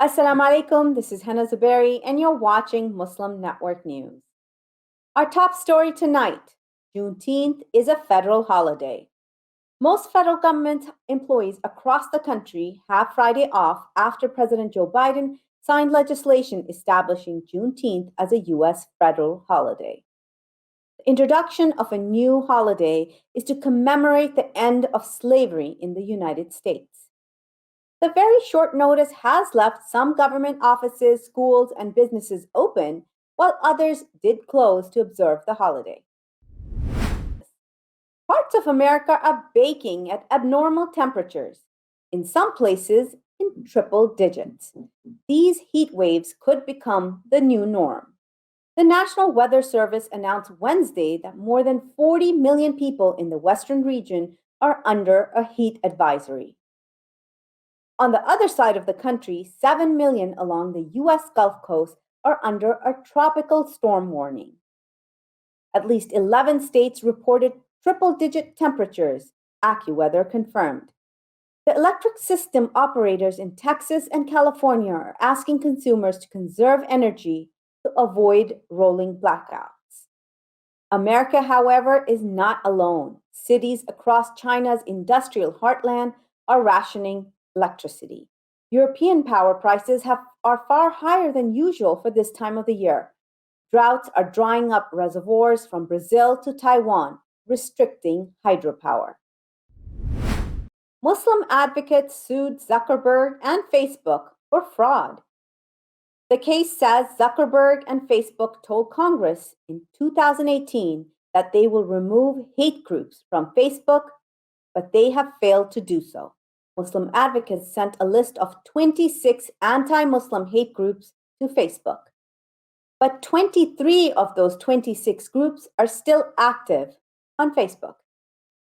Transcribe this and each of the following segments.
Assalamu alaikum, this is Hena Zuberi, and you're watching Muslim Network News. Our top story tonight: Juneteenth is a federal holiday. Most federal government employees across the country have Friday off after President Joe Biden signed legislation establishing Juneteenth as a U.S. federal holiday. The introduction of a new holiday is to commemorate the end of slavery in the United States. The very short notice has left some government offices, schools, and businesses open, while others did close to observe the holiday. Parts of America are baking at abnormal temperatures, in some places in triple digits. These heat waves could become the new norm. The National Weather Service announced Wednesday that more than 40 million people in the western region are under a heat advisory. On the other side of the country, 7 million along the U.S. Gulf Coast are under a tropical storm warning. At least 11 states reported triple-digit temperatures, AccuWeather confirmed. The electric system operators in Texas and California are asking consumers to conserve energy to avoid rolling blackouts. America, however, is not alone. Cities across China's industrial heartland are rationing electricity. European power prices are far higher than usual for this time of the year. Droughts are drying up reservoirs from Brazil to Taiwan, restricting hydropower. Muslim advocates sued Zuckerberg and Facebook for fraud. The case says Zuckerberg and Facebook told Congress in 2018 that they will remove hate groups from Facebook, but they have failed to do so. Muslim advocates sent a list of 26 anti-Muslim hate groups to Facebook. But 23 of those 26 groups are still active on Facebook.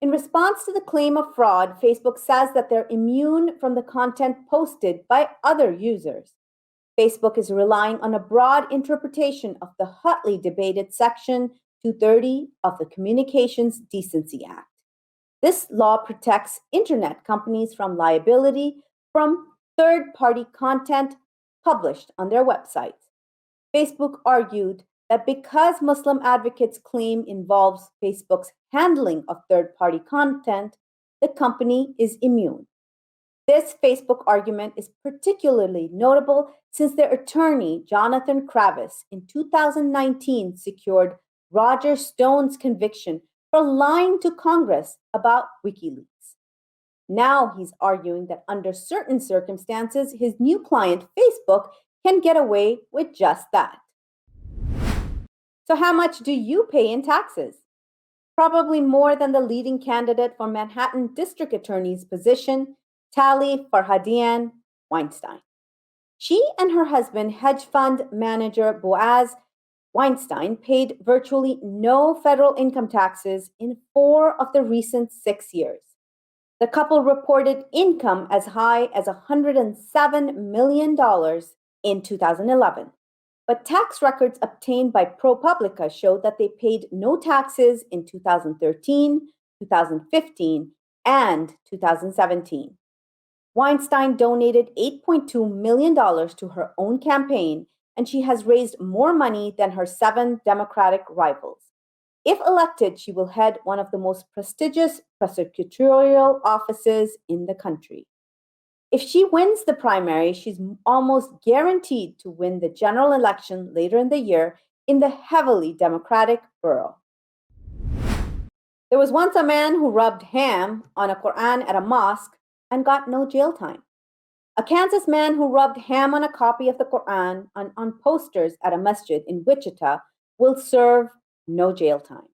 In response to the claim of fraud, Facebook says that they're immune from the content posted by other users. Facebook is relying on a broad interpretation of the hotly debated Section 230 of the Communications Decency Act. This law protects internet companies from liability from third-party content published on their websites. Facebook argued that because Muslim advocates' claim involves Facebook's handling of third-party content, the company is immune. This Facebook argument is particularly notable since their attorney, Jonathan Kravis, in 2019 secured Roger Stone's conviction for lying to Congress about WikiLeaks. Now he's arguing that under certain circumstances, his new client, Facebook, can get away with just that. So, how much do you pay in taxes? Probably more than the leading candidate for Manhattan District Attorney's position, Tali Farhadian Weinstein. She and her husband, hedge fund manager Boaz Weinstein, paid virtually no federal income taxes in 4 of the recent 6 years. The couple reported income as high as $107 million in 2011. But tax records obtained by ProPublica showed that they paid no taxes in 2013, 2015, and 2017. Weinstein donated $8.2 million to her own campaign, and she has raised more money than her 7 Democratic rivals. If elected, she will head one of the most prestigious prosecutorial offices in the country. If she wins the primary, she's almost guaranteed to win the general election later in the year in the heavily Democratic borough. There was once a man who rubbed ham on a Quran at a mosque and got no jail time. A Kansas man who rubbed ham on a copy of the Quran on posters at a masjid in Wichita will serve no jail time.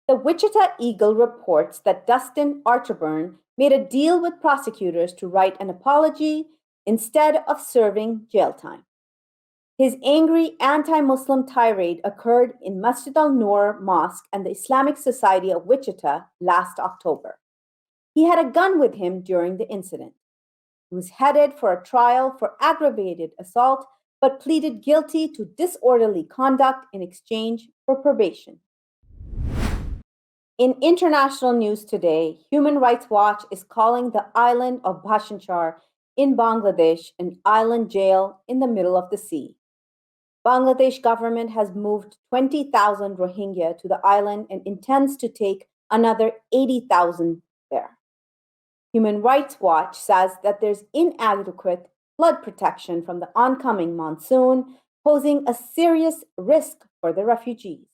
The Wichita Eagle reports that Dustin Arterburn made a deal with prosecutors to write an apology instead of serving jail time. His angry anti-Muslim tirade occurred in Masjid al-Nur Mosque and the Islamic Society of Wichita last October. He had a gun with him during the incident. He was headed for a trial for aggravated assault, but pleaded guilty to disorderly conduct in exchange for probation. In international news today, Human Rights Watch is calling the island of Bhasanchar In Bangladesh, an island jail in the middle of the sea. Bangladesh government has moved 20,000 Rohingya to the island and intends to take another 80,000 there. Human Rights Watch says that there's inadequate flood protection from the oncoming monsoon, posing a serious risk for the refugees.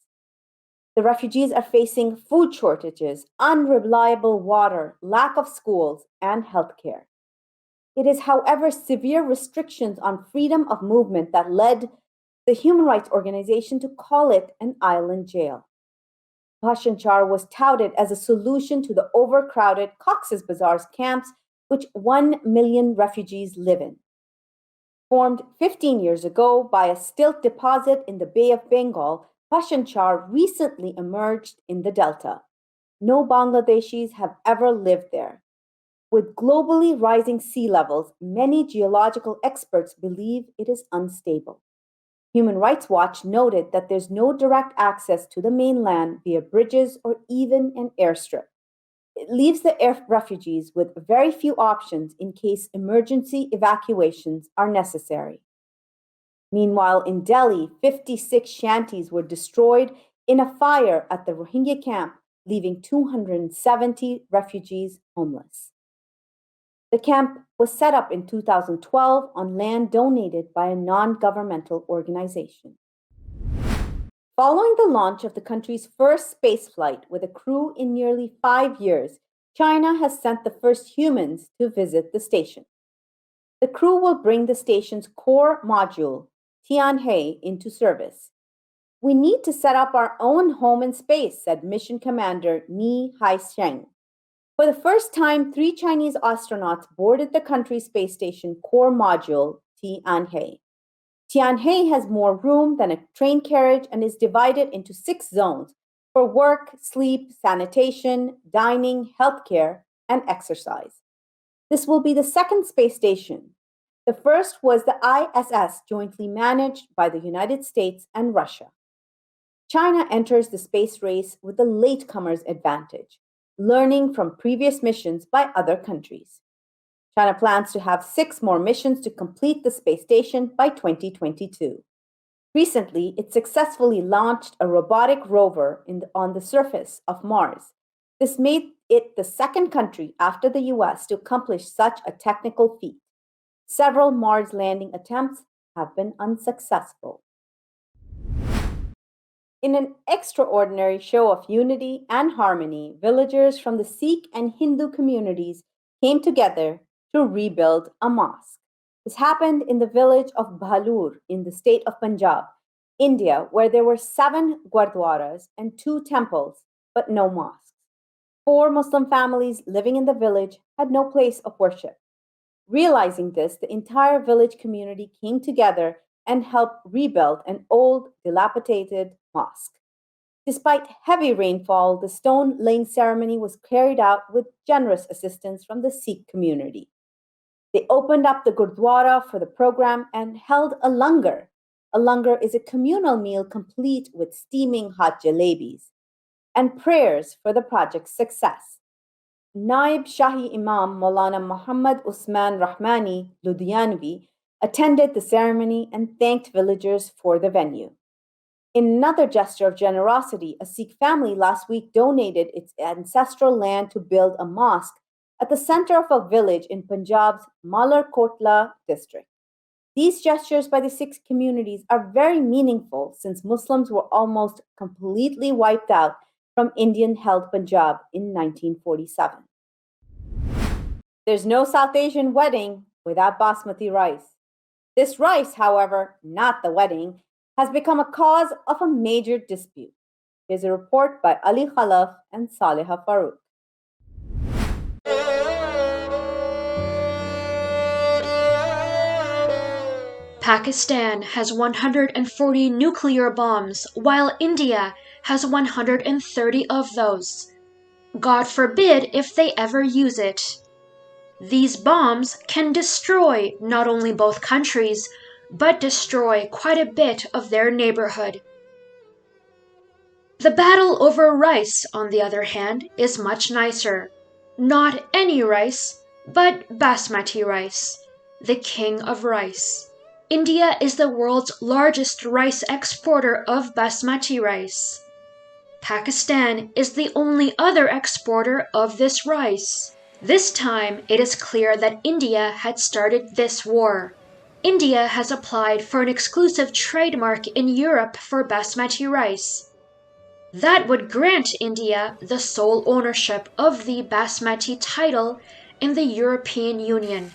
The refugees are facing food shortages, unreliable water, lack of schools, and healthcare. It is, however, severe restrictions on freedom of movement that led the human rights organization to call it an island jail. Pashanchar was touted as a solution to the overcrowded Cox's Bazar's camps, which 1 million refugees live in. Formed 15 years ago by a stilt deposit in the Bay of Bengal, Pashanchar recently emerged in the Delta. No Bangladeshis have ever lived there. With globally rising sea levels, many geological experts believe it is unstable. Human Rights Watch noted that there's no direct access to the mainland via bridges or even an airstrip. It leaves the refugees with very few options in case emergency evacuations are necessary. Meanwhile, in Delhi, 56 shanties were destroyed in a fire at the Rohingya camp, leaving 270 refugees homeless. The camp was set up in 2012 on land donated by a non governmental organization. Following the launch of the country's first spaceflight with a crew in nearly 5 years, China has sent the first humans to visit the station. The crew will bring the station's core module, Tianhe, into service. We need to set up our own home in space, said Mission Commander Ni Haisheng. For the first time, 3 Chinese astronauts boarded the country's space station core module, Tianhe. Tianhe has more room than a train carriage and is divided into 6 zones for work, sleep, sanitation, dining, healthcare, and exercise. This will be the second space station. The first was the ISS, jointly managed by the United States and Russia. China enters the space race with the latecomer's advantage, learning from previous missions by other countries. China plans to have 6 more missions to complete the space station by 2022. Recently, it successfully launched a robotic rover on the surface of Mars. This made it the second country after the US to accomplish such a technical feat. Several Mars landing attempts have been unsuccessful. In an extraordinary show of unity and harmony, villagers from the Sikh and Hindu communities came together to rebuild a mosque. This happened in the village of Bhalur in the state of Punjab, India, where there were 7 gurdwaras and 2 temples, but no mosques. 4 Muslim families living in the village had no place of worship. Realizing this, the entire village community came together and helped rebuild an old, dilapidated mosque. Despite heavy rainfall, the stone laying ceremony was carried out with generous assistance from the Sikh community. They opened up the Gurdwara for the program and held a langar. A langar is a communal meal complete with steaming hot jalebis, and prayers for the project's success. Naib Shahi Imam Maulana Muhammad Usman Rahmani Ludhianvi attended the ceremony and thanked villagers for the venue. In another gesture of generosity, a Sikh family last week donated its ancestral land to build a mosque at the center of a village in Punjab's Malarkotla district. These gestures by the Sikh communities are very meaningful since Muslims were almost completely wiped out from Indian-held Punjab in 1947. There's no South Asian wedding without basmati rice. This rice, however, not the wedding, has become a cause of a major dispute. Here's a report by Ali Khalaf and Saleha Farooq. Pakistan has 140 nuclear bombs, while India has 130 of those. God forbid if they ever use it. These bombs can destroy not only both countries, but destroy quite a bit of their neighborhood. The battle over rice, on the other hand, is much nicer. Not any rice, but basmati rice. the king of rice. India is the world's largest rice exporter of basmati rice. Pakistan is the only other exporter of this rice. This time, it is clear that India had started this war. India has applied for an exclusive trademark in Europe for basmati rice. That would grant India the sole ownership of the basmati title in the European Union.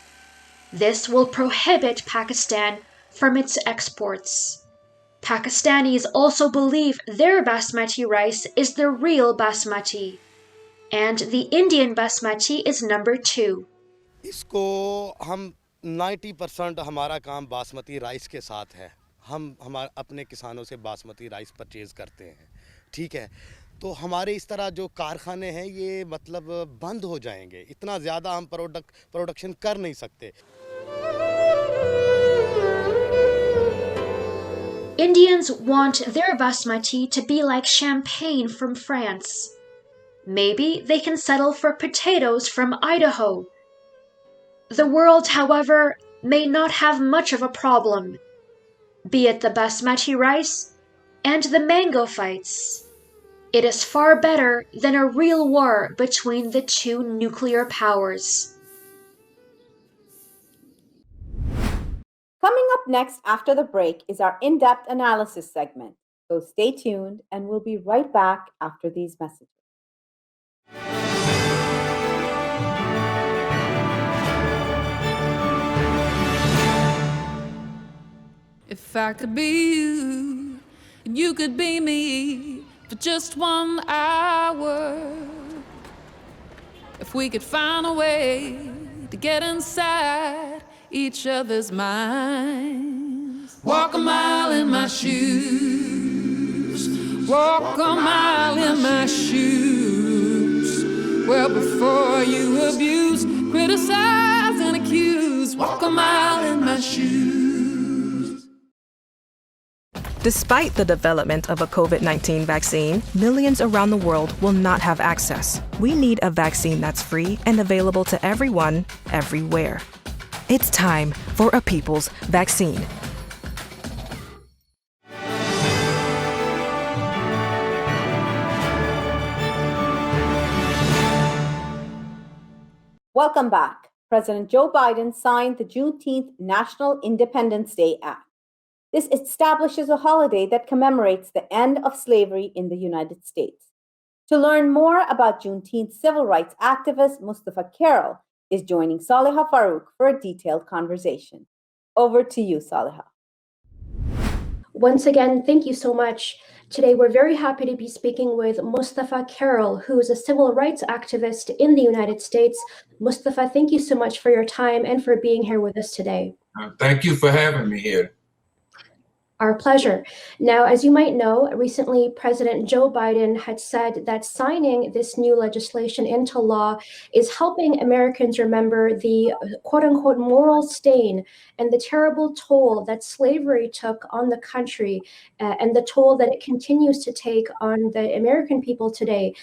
This will prohibit Pakistan from its exports. Pakistanis also believe their basmati rice is the real basmati, and the Indian basmati is number 2. इसको हम 90% हमारा काम basmati rice के साथ है। हम अपने किसानों से बासमती राइस परचेज़ करते हैं, ठीक है। तो हमारे इस तरह जो कारखाने हैं ये मतलब बंद हो जाएंगे, इतना ज़्यादा हम प्रोडक्शन कर नहीं सकते। Indians want their basmati to be like champagne from France. Maybe they can settle for potatoes from Idaho. The world, however, may not have much of a problem, be it the basmati rice and the mango fights. It is far better than a real war between the two nuclear powers. Coming up next after the break is our in-depth analysis segment. So stay tuned and we'll be right back after these messages. If I could be you, and you could be me for just 1 hour. If we could find a way to get inside each other's minds. Walk a mile in my shoes. Walk a mile in my shoes. Well, before you abuse, criticize, and accuse. Walk a mile in my shoes. Despite the development of a COVID-19 vaccine, millions around the world will not have access. We need a vaccine that's free and available to everyone, everywhere. It's time for a people's vaccine. Welcome back. President Joe Biden signed the Juneteenth National Independence Day Act. This establishes a holiday that commemorates the end of slavery in the United States. To learn more about Juneteenth civil rights activist Mustafa Carroll is joining Saliha Farouk for a detailed conversation. Over to you, Saliha. Once again, thank you so much. Today, we're very happy to be speaking with Mustafa Carroll, who is a civil rights activist in the United States. Mustafa, thank you so much for your time and for being here with us today. Thank you for having me here. Our pleasure. Now, as you might know, recently President Joe Biden had said that signing this new legislation into law is helping Americans remember the quote-unquote moral stain and the terrible toll that slavery took on the country and the toll that it continues to take on the American people today.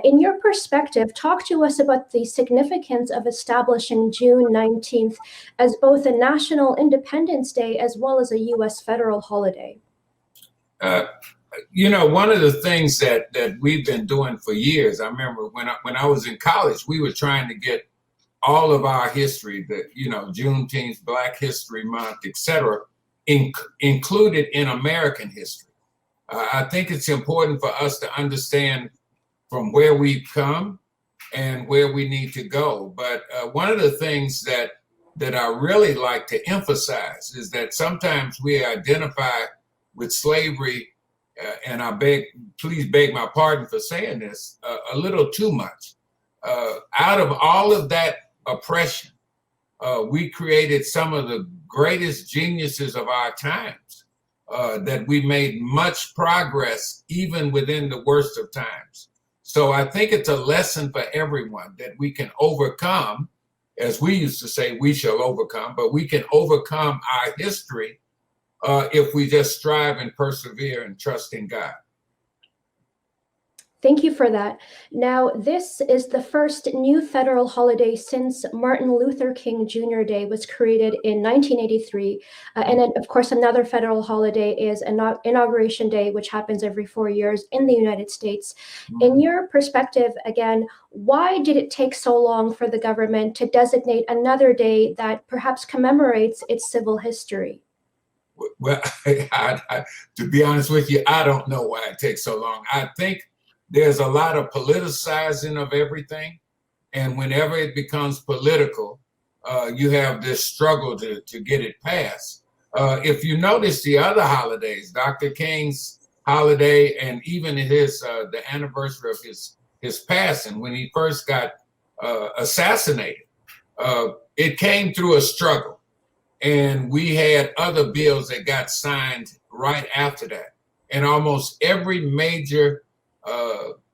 In your perspective, talk to us about the significance of establishing June 19th as both a national Independence Day as well as a U.S. federal holiday. One of the things that we've been doing for years, I remember when I was in college, we were trying to get all of our history, Juneteenth, Black History Month, etc., included in American history. I think it's important for us to understand from where we've come and where we need to go. But one of the things that I really like to emphasize is that sometimes we identify with slavery, and please beg my pardon for saying this, a little too much. Out of all of that oppression, we created some of the greatest geniuses of our times, that we made much progress even within the worst of times. So I think it's a lesson for everyone that we can overcome. As we used to say, we shall overcome, but we can overcome our history if we just strive and persevere and trust in God. Thank you for that. Now, this is the first new federal holiday since Martin Luther King Jr. Day was created in 1983. And then, of course, another federal holiday is Inauguration Day, which happens every 4 years in the United States. In your perspective, again, why did it take so long for the government to designate another day that perhaps commemorates its civil history? Well, to be honest with you, I don't know why it takes so long. I think there's a lot of politicizing of everything. And whenever it becomes political, you have this struggle to get it passed. If you notice the other holidays, Dr. King's holiday, and even the anniversary of his passing, when he first got assassinated, it came through a struggle. And we had other bills that got signed right after that. And almost every major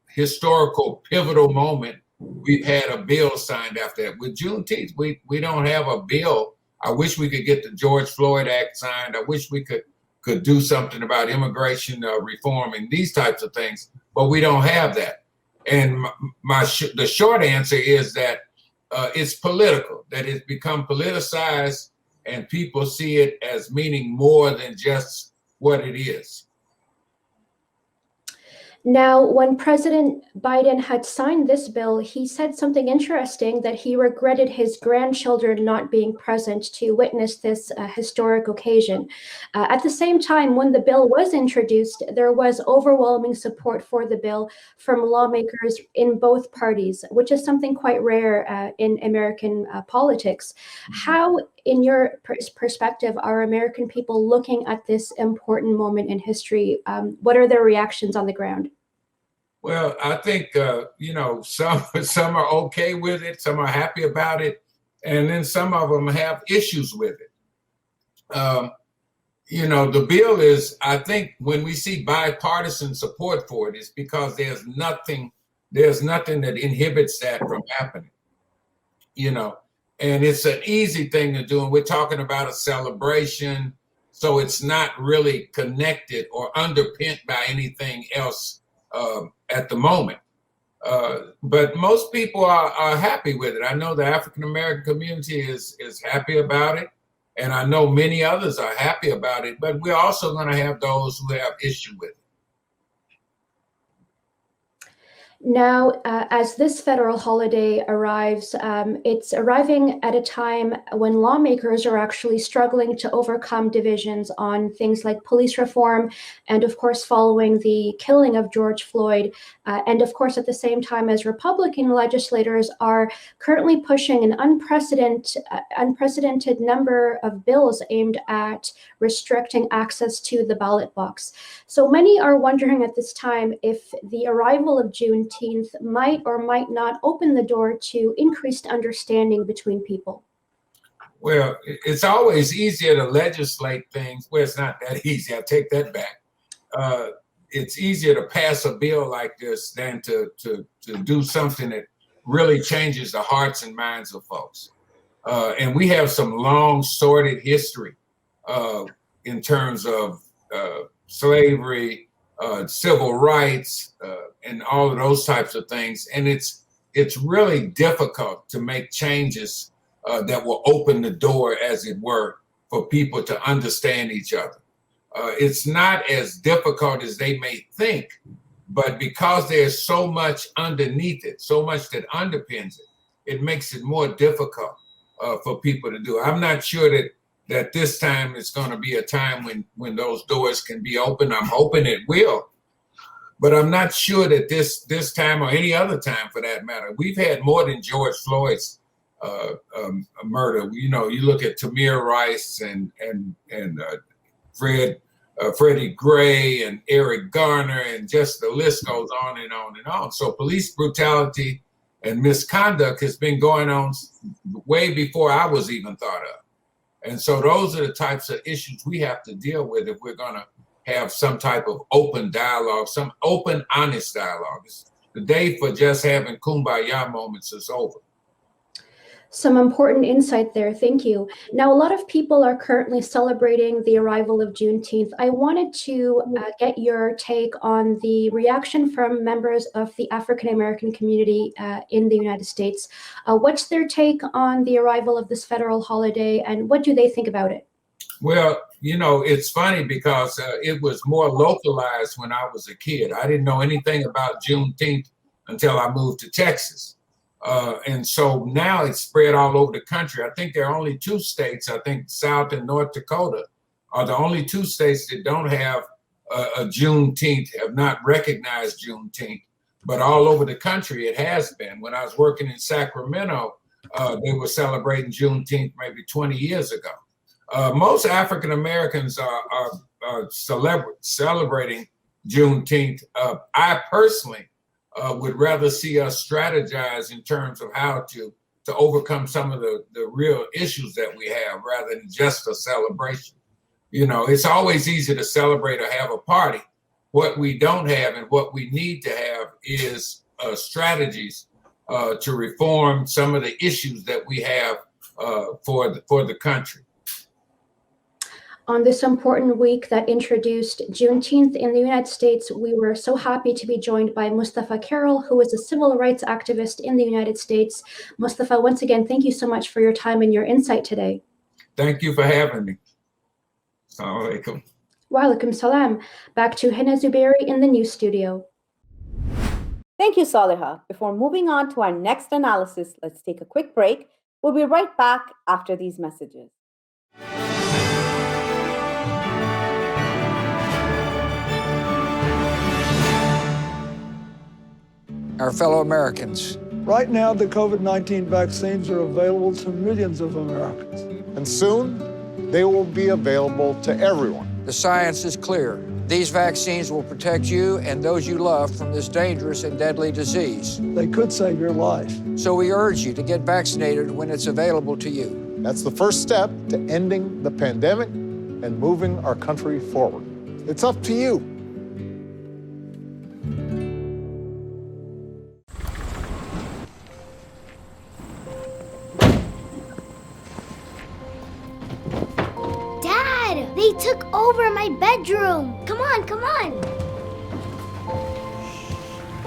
historical pivotal moment, we've had a bill signed after that. With Juneteenth, we don't have a bill. I wish we could get the George Floyd Act signed. I wish we could do something about immigration reform and these types of things, but we don't have that. And the short answer is that it's political, that it's become politicized, and people see it as meaning more than just what it is. Now, when President Biden had signed this bill, he said something interesting, that he regretted his grandchildren not being present to witness this historic occasion. At the same time, when the bill was introduced, there was overwhelming support for the bill from lawmakers in both parties, which is something quite rare in American politics. How, in your perspective, are American people looking at this important moment in history? What are their reactions on the ground? Well, I think, some are okay with it, some are happy about it, and then some of them have issues with it. The bill is, I think when we see bipartisan support for it, it's because there's nothing that inhibits that from happening, and it's an easy thing to do. And we're talking about a celebration, so it's not really connected or underpinned by anything else at the moment. But most people are happy with it. I know the African American community is happy about it, and I know many others are happy about it, but we're also going to have those who have issue with it. Now, as this federal holiday arrives, it's arriving at a time when lawmakers are actually struggling to overcome divisions on things like police reform, and of course, following the killing of George Floyd. And of course, at the same time, as Republican legislators are currently pushing an unprecedented number of bills aimed at restricting access to the ballot box. So many are wondering at this time if the arrival of Juneteenth might or might not open the door to increased understanding between people. Well, it's always easier to legislate things. Well, it's not that easy. I take that back. It's easier to pass a bill like this than to do something that really changes the hearts and minds of folks. And we have some long, sordid history in terms of slavery, civil rights, and all of those types of things. And it's really difficult to make changes that will open the door, as it were, for people to understand each other. It's not as difficult as they may think, but because there's so much underneath it, so much that underpins it, it makes it more difficult for people to do. I'm not sure that this time is going to be a time when those doors can be open. I'm hoping it will, but I'm not sure that this time, or any other time for that matter. We've had more than George Floyd's murder. You look at Tamir Rice and Freddie Gray and Eric Garner, and just the list goes on and on and on. So police brutality and misconduct has been going on way before I was even thought of. And so those are the types of issues we have to deal with if we're going to have some type of open dialogue, some open, honest dialogue. The day for just having kumbaya moments is over. Some important insight there. Thank you. Now, a lot of people are currently celebrating the arrival of Juneteenth. I wanted to get your take on the reaction from members of the African American community in the United States. What's their take on the arrival of this federal holiday, and what do they think about it? Well, you know, it's funny because it was more localized when I was a kid. I didn't know anything about Juneteenth until I moved to Texas. And so now it's spread all over the country. I think there are only two states, I think South and North Dakota are the only two states that don't have a Juneteenth, have not recognized Juneteenth. But all over the country, it has been. When I was working in Sacramento, they were celebrating Juneteenth maybe 20 years ago. Most African Americans are celebrating Juneteenth. I personally would rather see us strategize in terms of how to overcome some of the real issues that we have rather than just a celebration. You know, it's always easy to celebrate or have a party. What we don't have and what we need to have is strategies to reform some of the issues that we have for the country. On this important week that introduced Juneteenth in the United States, we were so happy to be joined by Mustafa Carroll, who is a civil rights activist in the United States. Mustafa, once again, thank you so much for your time and your insight today. Thank you for having me. Assalamu alaikum. Wa alaikum salam. Back to Hena Zuberi in the news studio. Thank you, Saliha. Before moving on to our next analysis, let's take a quick break. We'll be right back after these messages. Our fellow Americans. Right now, the COVID-19 vaccines are available to millions of Americans. And soon, they will be available to everyone. The science is clear. These vaccines will protect you and those you love from this dangerous and deadly disease. They could save your life. So we urge you to get vaccinated when it's available to you. That's the first step to ending the pandemic and moving our country forward. It's up to you. They took over my bedroom. Come on, come on.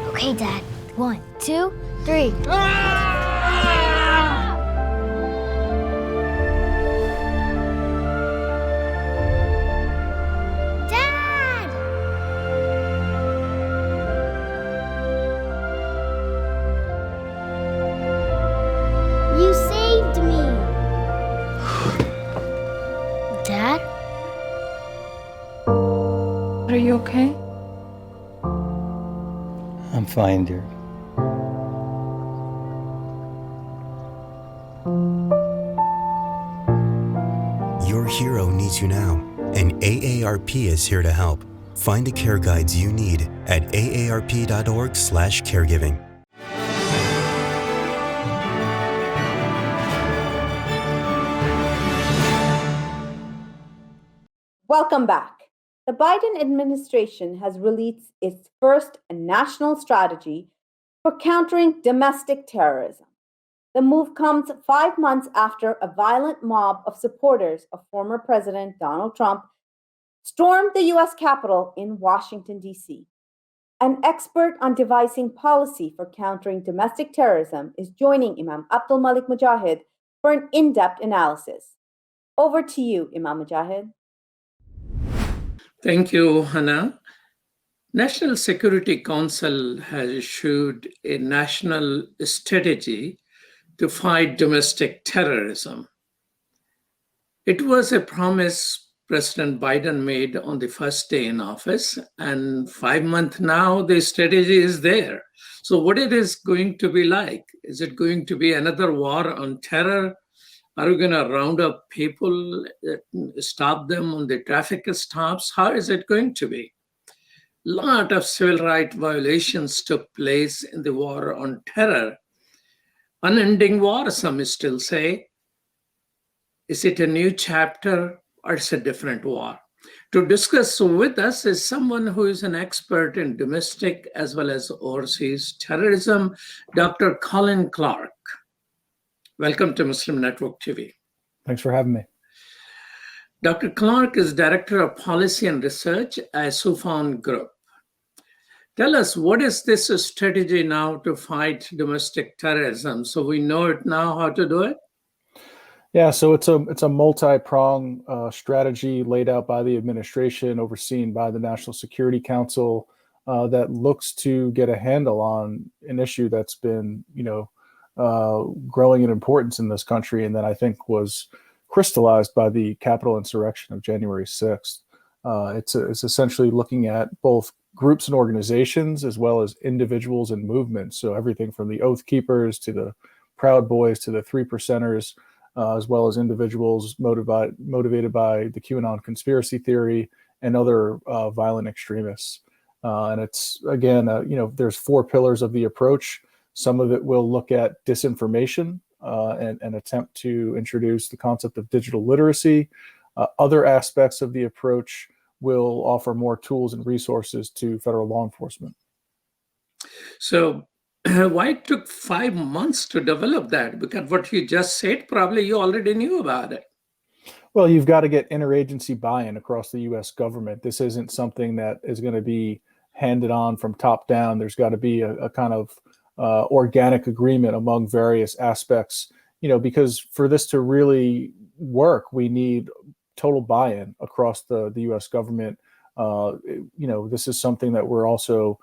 Okay, Dad. 1, 2, 3. Dad! You saved me. Dad? Are you okay? I'm fine, dear. Your hero needs you now, and AARP is here to help. Find the care guides you need at aarp.org/caregiving. Welcome back. The Biden administration has released its first national strategy for countering domestic terrorism. The move comes 5 months after a violent mob of supporters of former President Donald Trump stormed the U.S. Capitol in Washington, D.C. An expert on devising policy for countering domestic terrorism is joining Imam Abdul Malik Mujahid for an in-depth analysis. Over to you, Imam Mujahid. Thank you, Hena. National Security Council has issued a national strategy to fight domestic terrorism. It was a promise President Biden made on the first day in office, and 5 months now, the strategy is there. So what it is going to be like? Is it going to be another war on terror? Are we going to round up people, stop them on the traffic stops? How is it going to be? A lot of civil rights violations took place in the war on terror. Unending war, some still say. Is it a new chapter or is it a different war? To discuss with us is someone who is an expert in domestic as well as overseas terrorism, Dr. Colin Clark. Welcome to Muslim Network TV. Thanks for having me. Dr. Clark is Director of Policy and Research at Sufan Group. Tell us, what is this strategy now to fight domestic terrorism? So we know it now how to do it? Yeah, so it's a multi-pronged strategy laid out by the administration, overseen by the National Security Council, that looks to get a handle on an issue that's been, growing in importance in this country, and that I think was crystallized by the Capitol insurrection of January 6th. It's essentially looking at both groups and organizations as well as individuals and movements. So everything from the Oath Keepers to the Proud Boys to the Three Percenters, as well as individuals motivated by the QAnon conspiracy theory and other violent extremists. And it's, again, there's 4 pillars of the approach. Some of it will look at disinformation and attempt to introduce the concept of digital literacy. Other aspects of the approach will offer more tools and resources to federal law enforcement. So why it took 5 months to develop that? Because what you just said, probably you already knew about it. Well, you've got to get interagency buy-in across the U.S. government. This isn't something that is going to be handed on from top down. There's got to be a kind of organic agreement among various aspects, because for this to really work, we need total buy-in across the U.S. government. This is something that we're also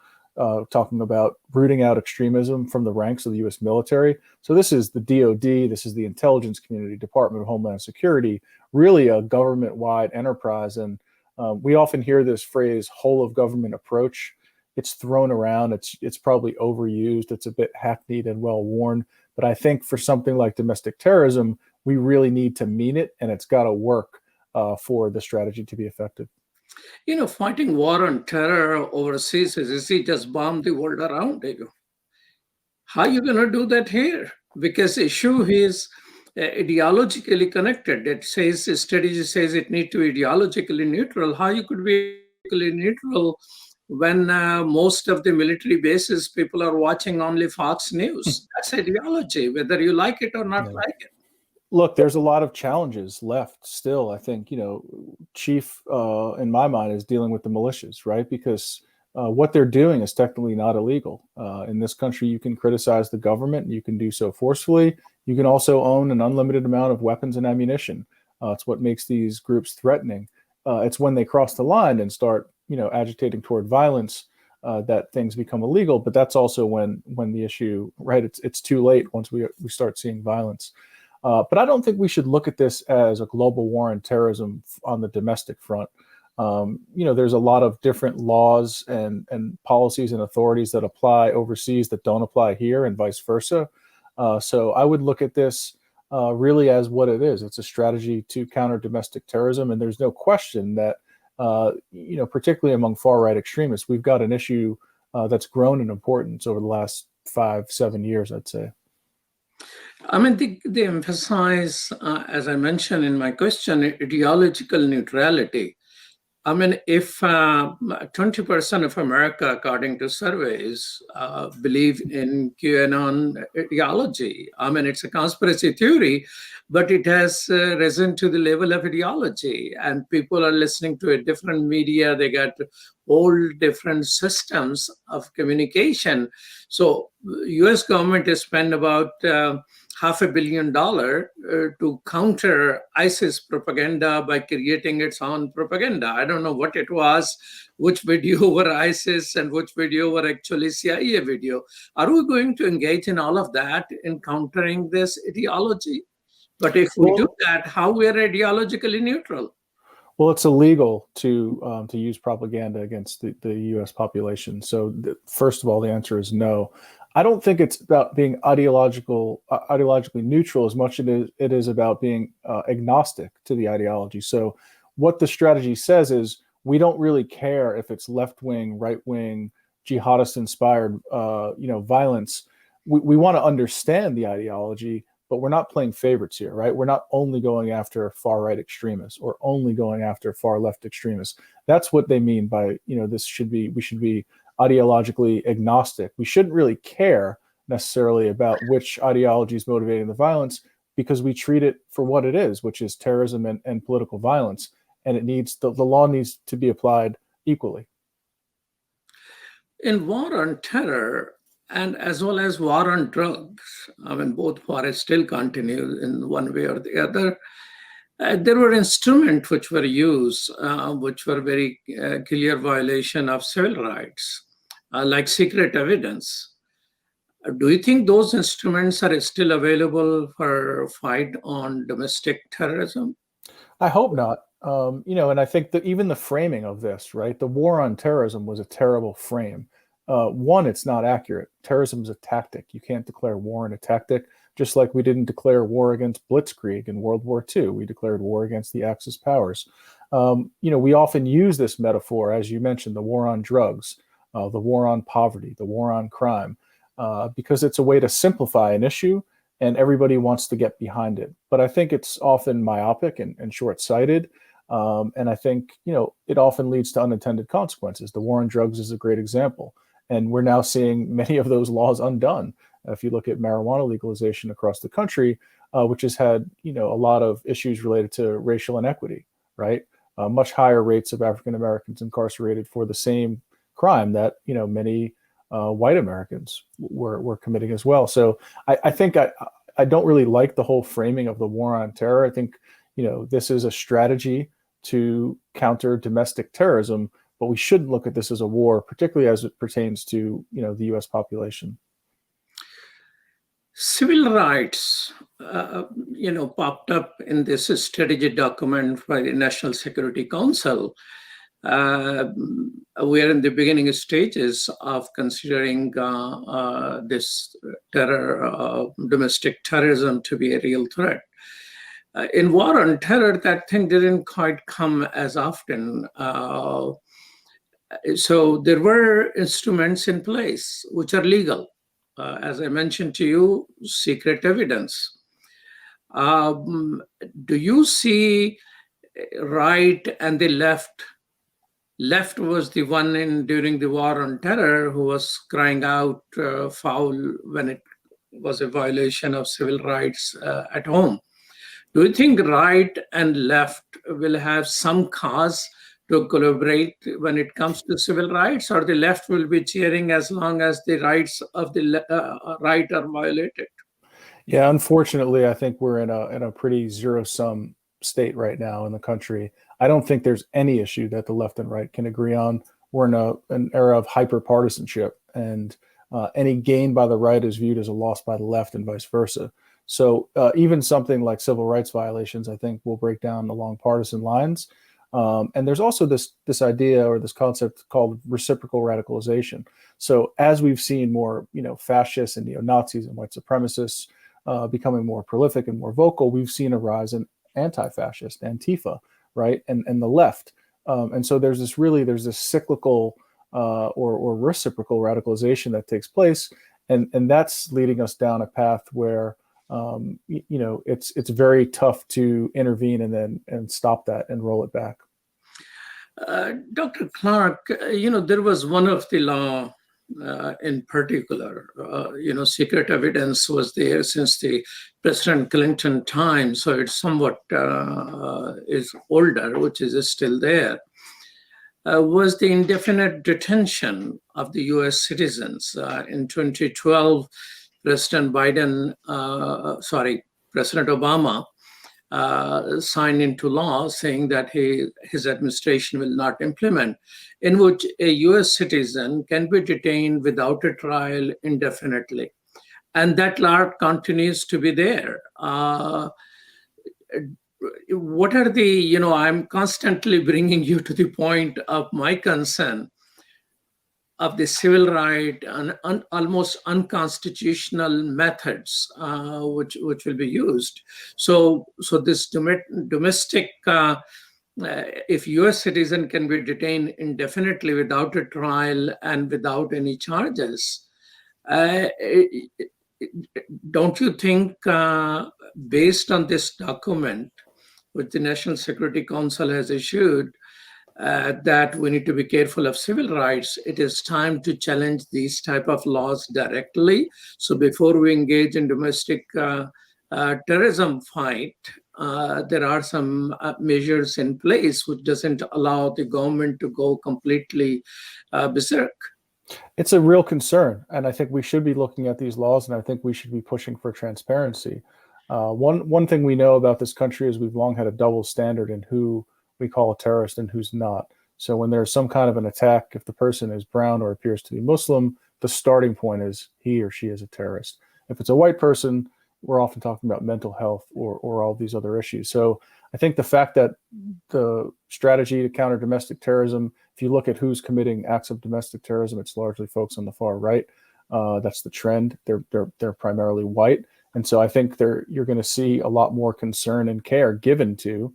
talking about, rooting out extremism from the ranks of the U.S. military. So this is the DoD, this is the intelligence community, Department of Homeland Security, really a government-wide enterprise. And we often hear this phrase, whole of government approach. It's thrown around. It's probably overused. It's a bit hackneyed and well-worn. But I think for something like domestic terrorism, we really need to mean it, and it's got to work for the strategy to be effective. Fighting war on terror overseas is easy, just bomb the world around you. How are you going to do that here? Because the issue is ideologically connected. It says, the strategy says it needs to be ideologically neutral. How you could be ideologically neutral when most of the military bases, people are watching only Fox News? That's ideology, whether you like it or not like it. Look, there's a lot of challenges left still. I think, chief in my mind is dealing with the militias, right? Because what they're doing is technically not illegal. In this country, you can criticize the government. You can do so forcefully. You can also own an unlimited amount of weapons and ammunition. It's what makes these groups threatening. It's when they cross the line and start, agitating toward violence that things become illegal. But that's also when the issue, right? It's too late once we start seeing violence. But I don't think we should look at this as a global war on terrorism on the domestic front. There's a lot of different laws and policies and authorities that apply overseas that don't apply here, and vice versa. So I would look at this really as what it is. It's a strategy to counter domestic terrorism, and there's no question that particularly among far-right extremists, we've got an issue that's grown in importance over the last 5-7 years, I'd say. I mean, they emphasize, as I mentioned in my question, ideological neutrality. I mean, if 20% of America, according to surveys, believe in QAnon ideology, I mean, it's a conspiracy theory, but it has risen to the level of ideology, and people are listening to a different media. They got all different systems of communication. So U.S. government has spent about $500 million to counter ISIS propaganda by creating its own propaganda. I don't know what it was, which video were ISIS and which video were actually CIA video. Are we going to engage in all of that in countering this ideology? But if we do that, how we are ideologically neutral? Well, it's illegal to use propaganda against the U.S. population. So first of all, the answer is no. I don't think it's about being ideologically neutral as much as it is about being agnostic to the ideology. So what the strategy says is we don't really care if it's left-wing, right-wing, jihadist-inspired violence. We want to understand the ideology, but we're not playing favorites here, right? We're not only going after far-right extremists or only going after far-left extremists. That's what they mean by, we should be ideologically agnostic. We shouldn't really care necessarily about which ideology is motivating the violence, because we treat it for what it is, which is terrorism and political violence. And it needs the law needs to be applied equally. In war on terror and as well as war on drugs, I mean, both wars still continue in one way or the other. There were instruments which were used, which were very clear violation of civil rights, like secret evidence. Do you think those instruments are still available for fight on domestic terrorism? I hope not. And I think that even the framing of this, right? The war on terrorism was a terrible frame. One, it's not accurate. Terrorism is a tactic. You can't declare war in a tactic, just like we didn't declare war against Blitzkrieg in World War II. We declared war against the Axis powers. We often use this metaphor, as you mentioned, the war on drugs, the war on poverty, the war on crime, because it's a way to simplify an issue and everybody wants to get behind it. But I think it's often myopic and short-sighted. And I think, it often leads to unintended consequences. The war on drugs is a great example. And we're now seeing many of those laws undone. If you look at marijuana legalization across the country, which has had, a lot of issues related to racial inequity, right? Much higher rates of African Americans incarcerated for the same crime that, many white Americans were committing as well. So I think I don't really like the whole framing of the war on terror. I think, this is a strategy to counter domestic terrorism, but we shouldn't look at this as a war, particularly as it pertains to, the U.S. population. Civil rights, popped up in this strategy document by the National Security Council. We are in the beginning stages of considering this domestic terrorism to be a real threat. In war on terror, that thing didn't quite come as often. So there were instruments in place which are legal. As I mentioned to you, secret evidence. Do you see right and the left? Left was the one during the war on terror who was crying out foul when it was a violation of civil rights at home. Do you think right and left will have some cause to collaborate when it comes to civil rights, or the left will be cheering as long as the rights of the right are violated? Yeah, unfortunately, I think we're in a pretty zero-sum state right now in the country. I don't think there's any issue that the left and right can agree on. We're in an era of hyper-partisanship, and any gain by the right is viewed as a loss by the left and vice versa. So even something like civil rights violations, I think, will break down along partisan lines. And there's also this idea or this concept called reciprocal radicalization. So as we've seen more, fascists and neo-Nazis and white supremacists becoming more prolific and more vocal, we've seen a rise in anti-fascist, Antifa, right, and the left. And so there's this cyclical or reciprocal radicalization that takes place, and that's leading us down a path where it's very tough to intervene and stop that and roll it back. Dr. Clark, there was one of the law in particular, secret evidence was there since the President Clinton time, so it's somewhat is older, which is still there, was the indefinite detention of the US citizens. In 2012, President Obama signed into law saying that his administration will not implement, in which a US citizen can be detained without a trial indefinitely. And that law continues to be there. What are the, I'm constantly bringing you to the point of my concern of the civil right and almost unconstitutional methods which will be used. So this domestic, if U.S. citizen can be detained indefinitely without a trial and without any charges, don't you think, based on this document which the National Security Council has issued, that we need to be careful of civil rights. It is time to challenge these type of laws directly. So before we engage in domestic terrorism fight, there are some measures in place which doesn't allow the government to go completely berserk. It's a real concern, and I think we should be looking at these laws, and I think we should be pushing for transparency. One thing we know about this country is we've long had a double standard in who we call a terrorist and who's not. So when there's some kind of an attack, if the person is brown or appears to be Muslim, the starting point is he or she is a terrorist. If it's a white person, we're often talking about mental health or all these other issues. So I think the fact that the strategy to counter domestic terrorism, if you look at who's committing acts of domestic terrorism, it's largely folks on the far right. That's the trend. They're primarily white, and so I think you're going to see a lot more concern and care given to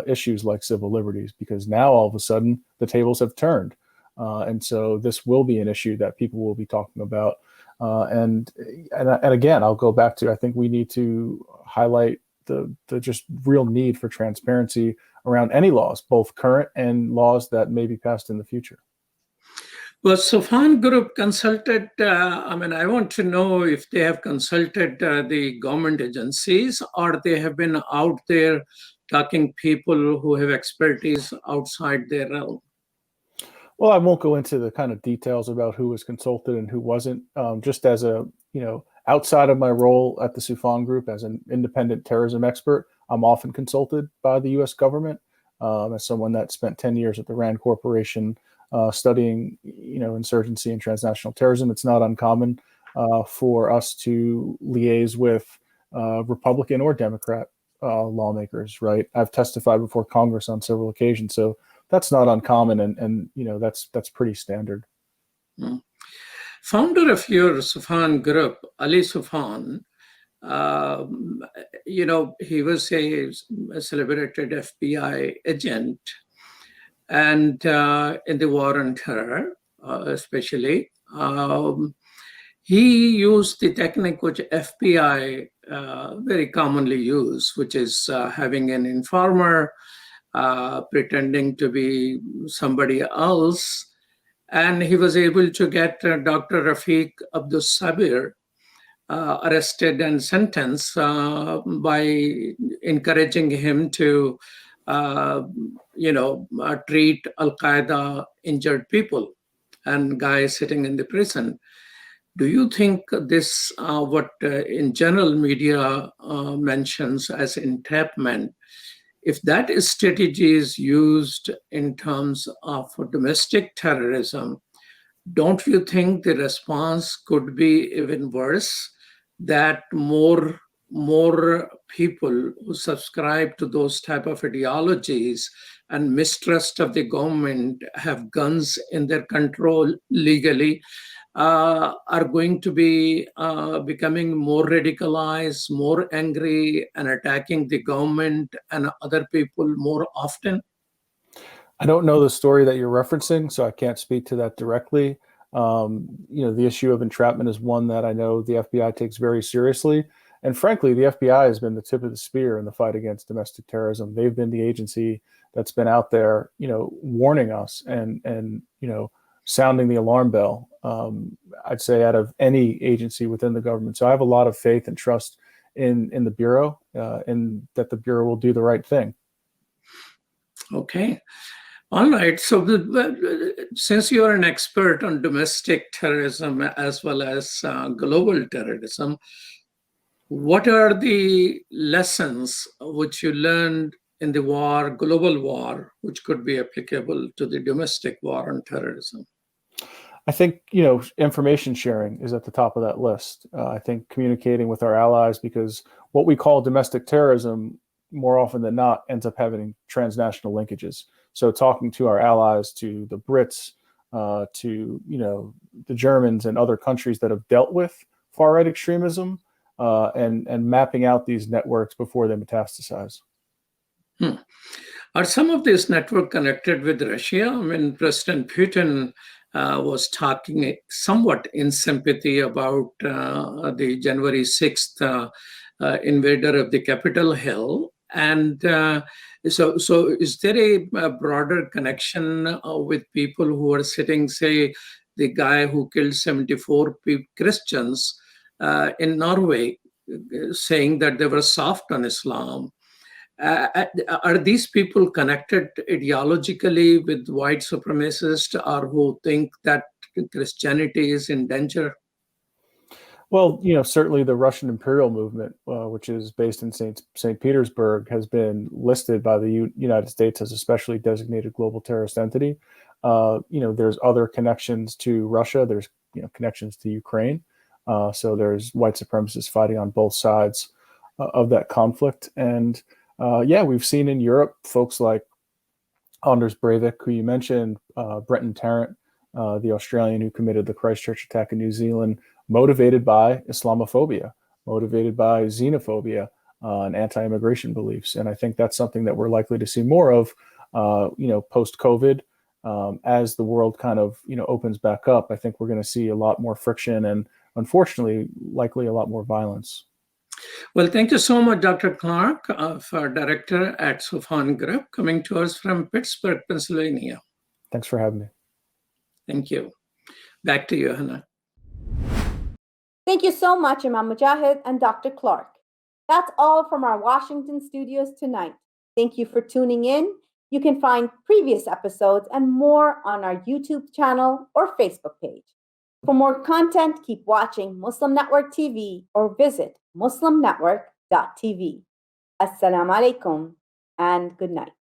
issues like civil liberties, because now all of a sudden the tables have turned, and so this will be an issue that people will be talking about. And again, I'll go back to, I think we need to highlight the just real need for transparency around any laws, both current and laws that may be passed in the future. Well, Sufan Group consulted, I want to know if they have consulted the government agencies, or they have been out there talking people who have expertise outside their realm. Well, I won't go into the kind of details about who was consulted and who wasn't. Just as outside of my role at the Sufan Group as an independent terrorism expert, I'm often consulted by the U.S. government as someone that spent 10 years at the RAND Corporation studying, insurgency and transnational terrorism. It's not uncommon for us to liaise with Republican or Democrat lawmakers, right? I've testified before Congress on several occasions, so that's not uncommon, and that's pretty standard. Founder of your Sufan Group, Ali Sufan, he was a celebrated FBI agent, and in the war on terror, especially, he used the technique which FBI very commonly use, which is having an informer pretending to be somebody else. And he was able to get Dr. Rafiq Abdul Sabir arrested and sentenced by encouraging him to, treat Al-Qaeda injured people and guys sitting in the prison. Do you think this, what in general media mentions as entrapment, if that strategy is used in terms of domestic terrorism, don't you think the response could be even worse? That more people who subscribe to those type of ideologies and mistrust of the government, have guns in their control legally, are going to be becoming more radicalized, more angry, and attacking the government and other people more often? I don't know the story that you're referencing, so I can't speak to that directly. The issue of entrapment is one that I know the FBI takes very seriously. And frankly, the FBI has been the tip of the spear in the fight against domestic terrorism. They've been the agency that's been out there, warning us and sounding the alarm bell, I'd say, out of any agency within the government. So I have a lot of faith and trust in the Bureau, and that the Bureau will do the right thing. Okay. All right. So since you are an expert on domestic terrorism as well as global terrorism, what are the lessons which you learned in the war, global war, which could be applicable to the domestic war on terrorism? I think, information sharing is at the top of that list. I think communicating with our allies, because what we call domestic terrorism, more often than not, ends up having transnational linkages. So talking to our allies, to the Brits, to the Germans and other countries that have dealt with far-right extremism, and mapping out these networks before they metastasize. Are some of these networks connected with Russia? I mean, President Putin was talking somewhat in sympathy about the January 6th invader of the Capitol Hill. And so is there a broader connection with people who are sitting, say, the guy who killed 74 Christians in Norway, saying that they were soft on Islam? Are these people connected ideologically with white supremacists, or who think that Christianity is in danger? Well, certainly the Russian imperial movement, which is based in St. Petersburg, has been listed by the United States as a specially designated global terrorist entity. There's other connections to Russia. There's connections to Ukraine. So there's white supremacists fighting on both sides of that conflict. And we've seen in Europe folks like Anders Breivik, who you mentioned, Brenton Tarrant, the Australian who committed the Christchurch attack in New Zealand, motivated by Islamophobia, motivated by xenophobia and anti-immigration beliefs. And I think that's something that we're likely to see more of, post-COVID. As the world kind of, opens back up, I think we're going to see a lot more friction and, unfortunately, likely a lot more violence. Well, thank you so much, Dr. Clark, our director at Sofan Group, coming to us from Pittsburgh, Pennsylvania. Thanks for having me. Thank you. Back to you, Hena. Thank you so much, Imam Mujahid and Dr. Clark. That's all from our Washington studios tonight. Thank you for tuning in. You can find previous episodes and more on our YouTube channel or Facebook page. For more content, keep watching Muslim Network TV or visit muslimnetwork.tv. Assalamu alaikum and good night.